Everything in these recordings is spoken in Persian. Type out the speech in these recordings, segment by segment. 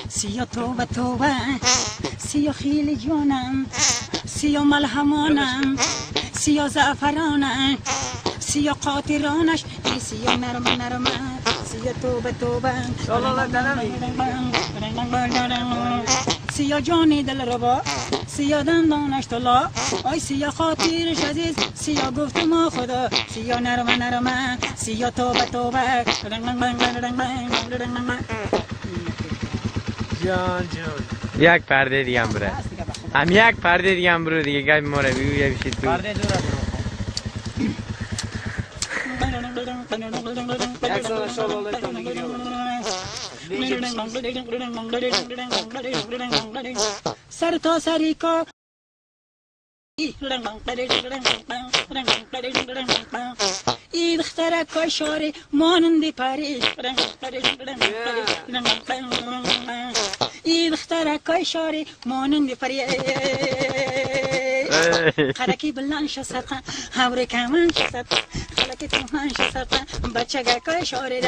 سیا توبه توبه سیا خیل جانم سیا ملهمانم سیا زعفرانم سیا قاطرانش سیا نرم نرم سیا توبه توبه سیا جانی دل ربا سیا دندانش طلا آی سیا خاطرش عزیز سیا گفت ما خدا سیا نرم نرم سیا توبه توبه جان یک پرده دیگه هم بره هم یک پرده دیگه هم برو دیگه گاهی ما رو بگو یه بشید تو پرده دور از سر تا سری کا ای دختره که شاری مانندی پری ای دختره که شاری مانندی پری خلکی بلند شد هوری کمان شد خلکی تمان شد بچه که شاری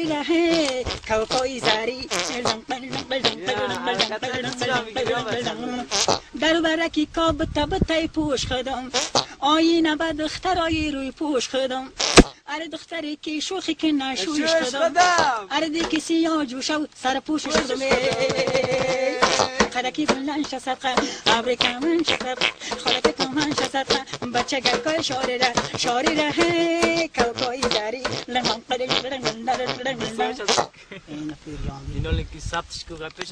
ره کوکوی زاری در برکی که بتا پوش خدم آینه به دخترای روی پوش خدم اره دختری که شوخی که نشویش خدم اره دی که سیاه جوشو سر پوش شدم خلکی بلند شد ابری کمان شد خلکی تمان شد بچه که شاری ره کوکوی زاری اینو لکی ثبتش کو پیش